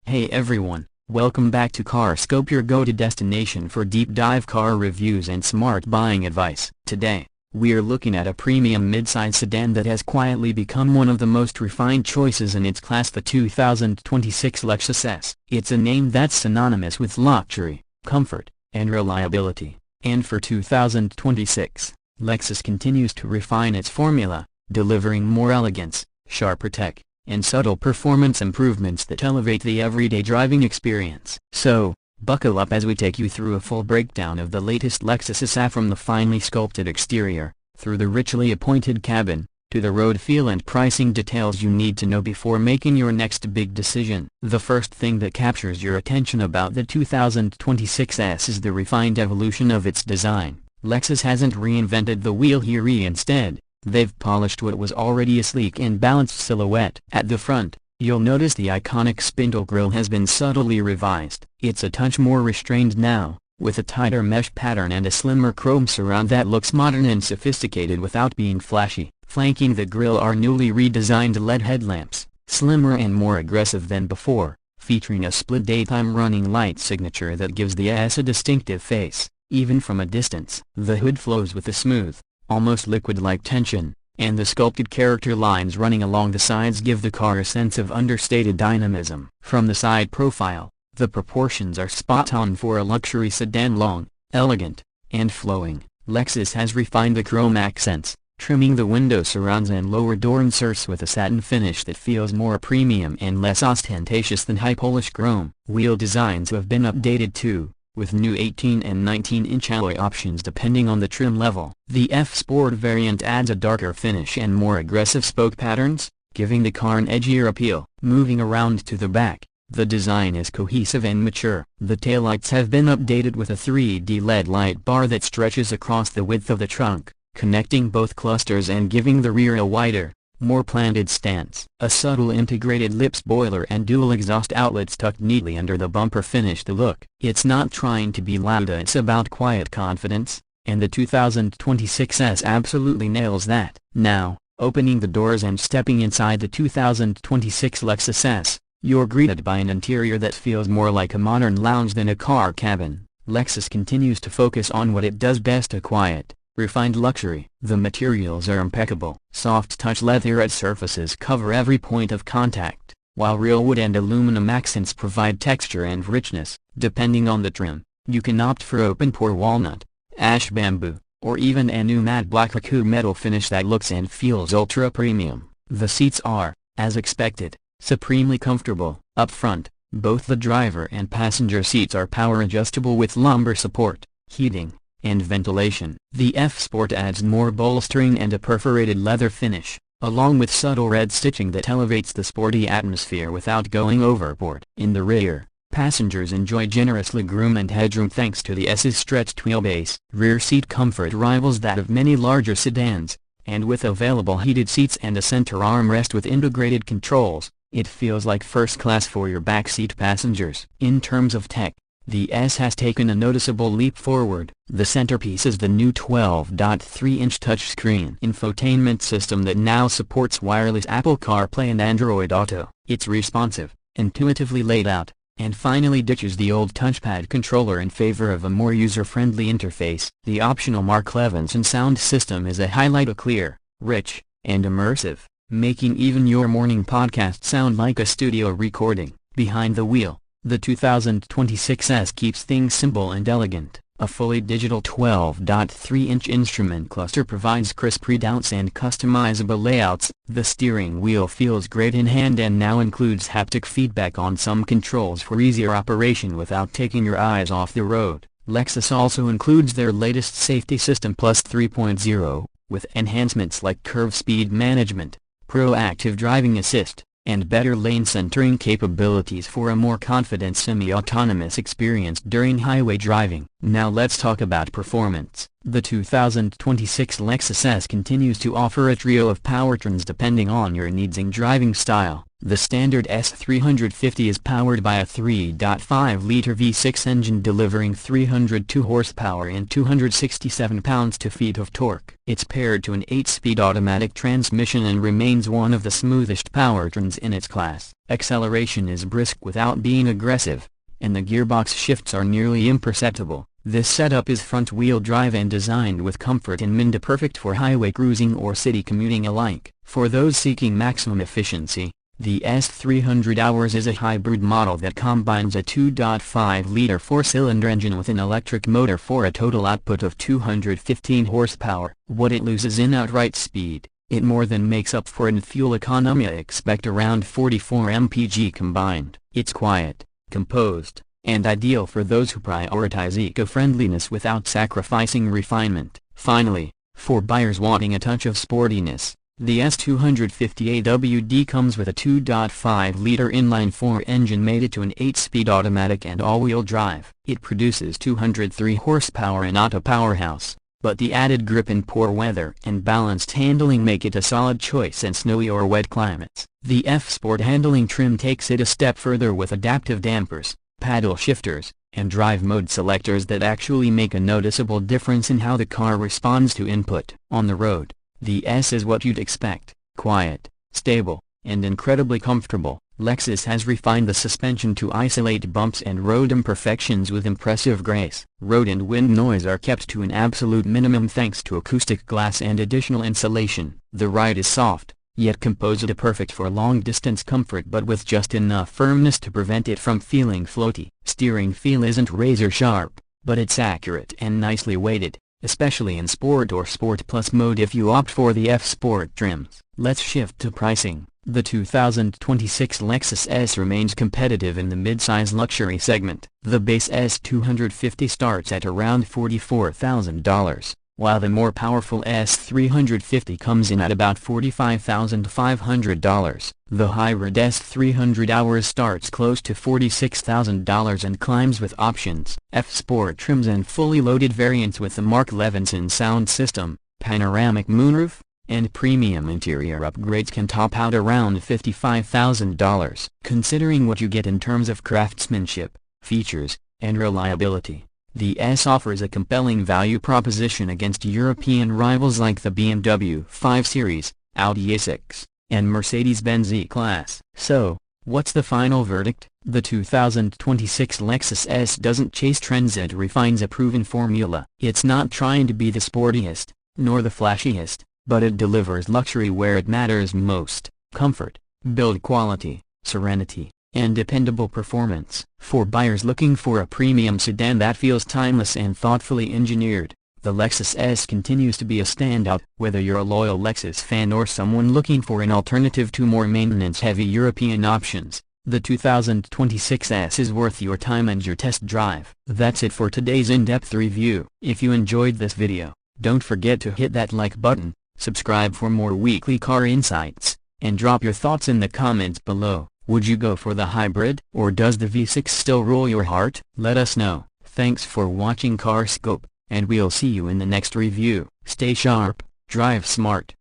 Hey everyone, welcome back to CarScope, your go-to destination for deep dive car reviews and smart buying advice. Today, we are looking at a premium midsize sedan that has quietly become one of the most refined choices in its class, the 2026 Lexus ES. It's a name that's synonymous with luxury, comfort, and reliability. And for 2026, Lexus continues to refine its formula, delivering more elegance, sharper tech, and subtle performance improvements that elevate the everyday driving experience. So, buckle up as we take you through a full breakdown of the latest Lexus ES, from the finely sculpted exterior, through the richly appointed cabin, to the road feel and pricing details you need to know before making your next big decision. The first thing that captures your attention about the 2026 ES is the refined evolution of its design. Lexus hasn't reinvented the wheel here. Instead, they've polished what was already a sleek and balanced silhouette. At the front, you'll notice the iconic spindle grille has been subtly revised. It's a touch more restrained now, with a tighter mesh pattern and a slimmer chrome surround that looks modern and sophisticated without being flashy. Flanking the grille are newly redesigned LED headlamps, slimmer and more aggressive than before, featuring a split daytime running light signature that gives the ES a distinctive face, even from a distance. The hood flows with a smooth, almost liquid-like tension, and the sculpted character lines running along the sides give the car a sense of understated dynamism. From the side profile, the proportions are spot-on for a luxury sedan: long, elegant, and flowing. Lexus has refined the chrome accents, trimming the window surrounds and lower door inserts with a satin finish that feels more premium and less ostentatious than high-polished chrome. Wheel designs have been updated too, with new 18 and 19-inch alloy options depending on the trim level. The F Sport variant adds a darker finish and more aggressive spoke patterns, giving the car an edgier appeal. Moving around to the back, the design is cohesive and mature. The taillights have been updated with a 3D LED light bar that stretches across the width of the trunk, connecting both clusters and giving the rear a wider, more planted stance. A subtle integrated lip spoiler and dual exhaust outlets tucked neatly under the bumper finish the look. It's not trying to be loud, it's about quiet confidence, and the 2026 ES absolutely nails that. Now, opening the doors and stepping inside the 2026 Lexus ES, you're greeted by an interior that feels more like a modern lounge than a car cabin. Lexus continues to focus on what it does best: a quiet, refined luxury. The materials are impeccable. Soft touch leatherette surfaces cover every point of contact, while real wood and aluminum accents provide texture and richness. Depending on the trim, you can opt for open pore walnut, ash bamboo, or even a new matte black lacquer metal finish that looks and feels ultra premium. The seats are, as expected, supremely comfortable. Up front, both the driver and passenger seats are power adjustable with lumbar support, heating, and ventilation. The F Sport adds more bolstering and a perforated leather finish, along with subtle red stitching that elevates the sporty atmosphere without going overboard. In the rear, passengers enjoy generous legroom and headroom thanks to the S's stretched wheelbase. Rear seat comfort rivals that of many larger sedans, and with available heated seats and a center armrest with integrated controls, it feels like first class for your backseat passengers. In terms of tech, the ES has taken a noticeable leap forward. The centerpiece is the new 12.3-inch touchscreen infotainment system that now supports wireless Apple CarPlay and Android Auto. It's responsive, intuitively laid out, and finally ditches the old touchpad controller in favor of a more user-friendly interface. The optional Mark Levinson sound system is a highlight: a clear, rich, and immersive, making even your morning podcast sound like a studio recording. Behind the wheel, the 2026 ES keeps things simple and elegant. A fully digital 12.3-inch instrument cluster provides crisp readouts and customizable layouts. The steering wheel feels great in hand and now includes haptic feedback on some controls for easier operation without taking your eyes off the road. Lexus also includes their latest Safety System Plus 3.0, with enhancements like curve speed management, proactive driving assist, and better lane centering capabilities for a more confident semi-autonomous experience during highway driving. Now let's talk about performance. The 2026 Lexus ES continues to offer a trio of powertrains depending on your needs and driving style. The standard S350 is powered by a 3.5-liter V6 engine delivering 302 horsepower and 267 pounds-feet of torque. It's paired to an 8-speed automatic transmission and remains one of the smoothest powertrains in its class. Acceleration is brisk without being aggressive, and the gearbox shifts are nearly imperceptible. This setup is front-wheel drive and designed with comfort in mind, perfect for highway cruising or city commuting alike. For those seeking maximum efficiency, the S300 is a hybrid model that combines a 2.5-liter 4-cylinder engine with an electric motor for a total output of 215 horsepower. What it loses in outright speed, it more than makes up for in fuel economy. Expect around 44 mpg combined. It's quiet, composed, and ideal for those who prioritize eco-friendliness without sacrificing refinement. Finally, for buyers wanting a touch of sportiness, the S250 AWD comes with a 2.5-liter inline-4 engine mated to an 8-speed automatic and all-wheel drive. It produces 203 horsepower and not a powerhouse, but the added grip in poor weather and balanced handling make it a solid choice in snowy or wet climates. The F-Sport handling trim takes it a step further with adaptive dampers, paddle shifters, and drive mode selectors that actually make a noticeable difference in how the car responds to input. On the road, the S is what you'd expect: quiet, stable, and incredibly comfortable. Lexus has refined the suspension to isolate bumps and road imperfections with impressive grace. Road and wind noise are kept to an absolute minimum thanks to acoustic glass and additional insulation. The ride is soft, yet composed, perfect for long-distance comfort but with just enough firmness to prevent it from feeling floaty. Steering feel isn't razor-sharp, but it's accurate and nicely weighted, especially in Sport or Sport Plus mode if you opt for the F-Sport trims. Let's shift to pricing. The 2026 Lexus S remains competitive in the midsize luxury segment. The base S250 starts at around $44,000, while the more powerful S350 comes in at about $45,500. The hybrid S300 starts close to $46,000 and climbs with options. F-Sport trims and fully loaded variants with the Mark Levinson sound system, panoramic moonroof, and premium interior upgrades can top out around $55,000. Considering what you get in terms of craftsmanship, features, and reliability, the S offers a compelling value proposition against European rivals like the BMW 5 Series, Audi A6, and Mercedes-Benz E-Class. So, what's the final verdict? The 2026 Lexus S doesn't chase trends, it refines a proven formula. It's not trying to be the sportiest, nor the flashiest, but it delivers luxury where it matters most: comfort, build quality, serenity, and dependable performance. For buyers looking for a premium sedan that feels timeless and thoughtfully engineered, the Lexus S continues to be a standout. Whether you're a loyal Lexus fan or someone looking for an alternative to more maintenance-heavy European options, the 2026 S is worth your time and your test drive. That's it for today's in-depth review. If you enjoyed this video, don't forget to hit that like button, subscribe for more weekly car insights, and drop your thoughts in the comments below. Would you go for the hybrid, or does the V6 still rule your heart? Let us know. Thanks for watching CarScope, and we'll see you in the next review. Stay sharp, drive smart.